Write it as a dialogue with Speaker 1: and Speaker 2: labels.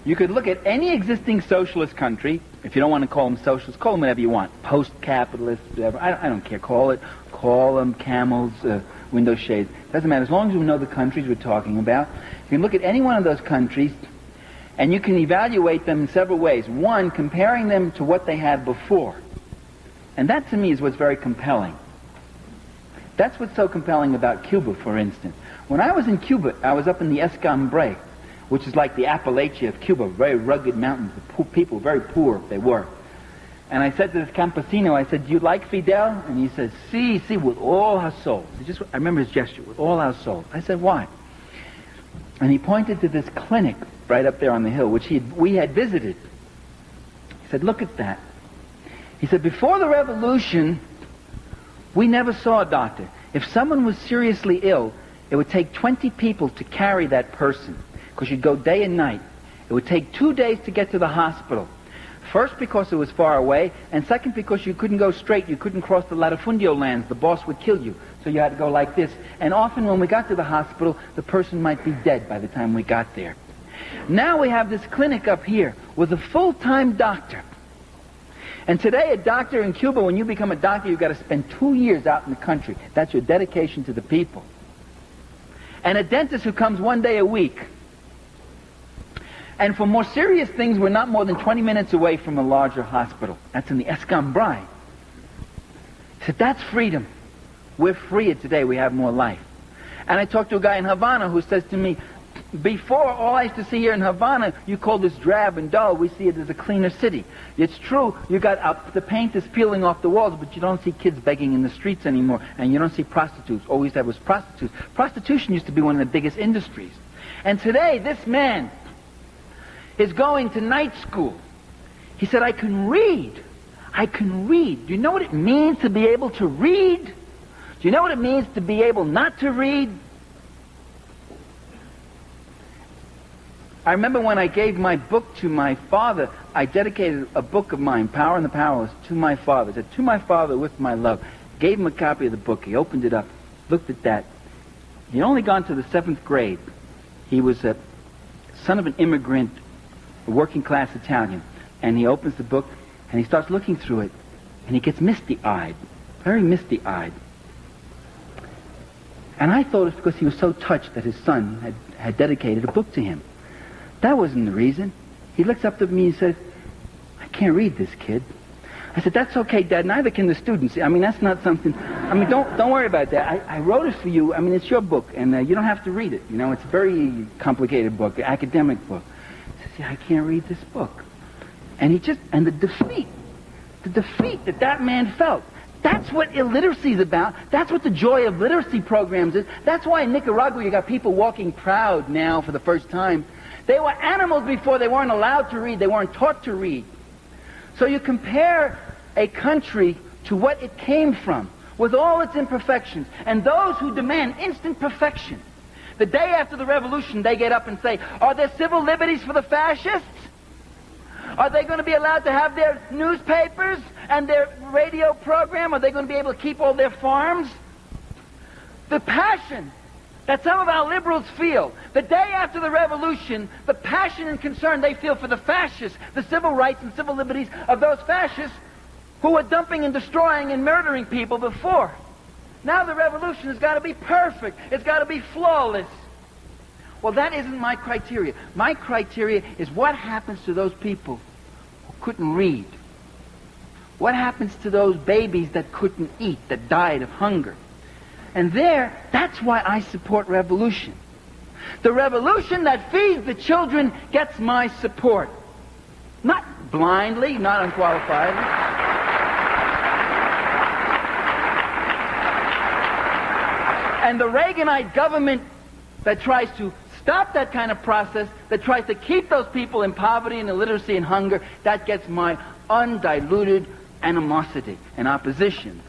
Speaker 1: You could look at any existing socialist country. If you don't want to call them socialist, call them whatever you want. Post-capitalist, whatever. I don't care. Call them camels, window shades. Doesn't matter. As long as we know the countries we're talking about. You can look at any one of those countries, and you can evaluate them in several ways. One, comparing them to what they had before. And that, to me, is what's very compelling. That's what's so compelling about Cuba, for instance. When I was in Cuba, I was up in the Escambray, which is like the Appalachia of Cuba, very rugged mountains. The poor people, very poor they were. And I said to this campesino, I said, "Do you like Fidel?" And he said, "Sí, sí, with all our souls." I remember his gesture, with all our souls. I said, "Why?" And he pointed to this clinic right up there on the hill, which we had visited. He said, "Look at that." He said, "Before the revolution, we never saw a doctor. If someone was seriously ill, it would take 20 people to carry that person, because you'd go day and night. It would take 2 days to get to the hospital. First, because it was far away, and second, because you couldn't go straight. You couldn't cross the latifundio lands. The boss would kill you, so you had to go like this. And often when we got to the hospital, the person might be dead by the time we got there. Now we have this clinic up here with a full-time doctor. And today, a doctor in Cuba, when you become a doctor, you've got to spend 2 years out in the country. That's your dedication to the people. And a dentist who comes 1 day a week. And for more serious things, we're not more than 20 minutes away from a larger hospital. That's in the Escambray. He said, "That's freedom. We're freer today. We have more life." And I talked to a guy in Havana who says to me, "Before, all I used to see here in Havana, you call this drab and dull. We see it as a cleaner city. It's true, you got the paint is peeling off the walls, but you don't see kids begging in the streets anymore, and you don't see prostitutes. All we used to have was prostitutes. Prostitution used to be one of the biggest industries. And today, this man is going to night school." He said, "I can read. I can read. Do you know what it means to be able to read? Do you know what it means to be able not to read?" I remember when I gave my book to my father, I dedicated a book of mine, Power and the Powerless, to my father. I said, "To my father with my love." Gave him a copy of the book. He opened it up, looked at that. He'd only gone to the 7th grade. He was a son of an immigrant, a working-class Italian. And he opens the book, and he starts looking through it, and he gets misty-eyed, very misty-eyed. And I thought it's because he was so touched that his son had dedicated a book to him. That wasn't the reason. He looks up to me and says, "I can't read this, kid." I said, "That's okay, Dad. Neither can the students. I mean, that's not something. I mean, don't worry about that. I wrote it for you. I mean, it's your book, and you don't have to read it. You know, it's a very complicated book, an academic book." He says, "Yeah, I can't read this book." And the defeat that man felt. That's what illiteracy is about. That's what the joy of literacy programs is. That's why in Nicaragua you got people walking proud now for the first time. They were animals before. They weren't allowed to read. They weren't taught to read. So you compare a country to what it came from, with all its imperfections, and those who demand instant perfection. The day after the revolution, they get up and say, "Are there civil liberties for the fascists? Are they going to be allowed to have their newspapers and their radio program? Are they going to be able to keep all their farms?" The passion that some of our liberals feel, the day after the revolution, the passion and concern they feel for the fascists, the civil rights and civil liberties of those fascists who were dumping and destroying and murdering people before. Now the revolution has got to be perfect. It's got to be flawless. Well, that isn't my criteria. My criteria is what happens to those people who couldn't read. What happens to those babies that couldn't eat, that died of hunger? And that's why I support revolution. The revolution that feeds the children gets my support. Not blindly, not unqualifiedly. And the Reaganite government that tries to stop that kind of process, that tries to keep those people in poverty and illiteracy and hunger, that gets my undiluted animosity and opposition.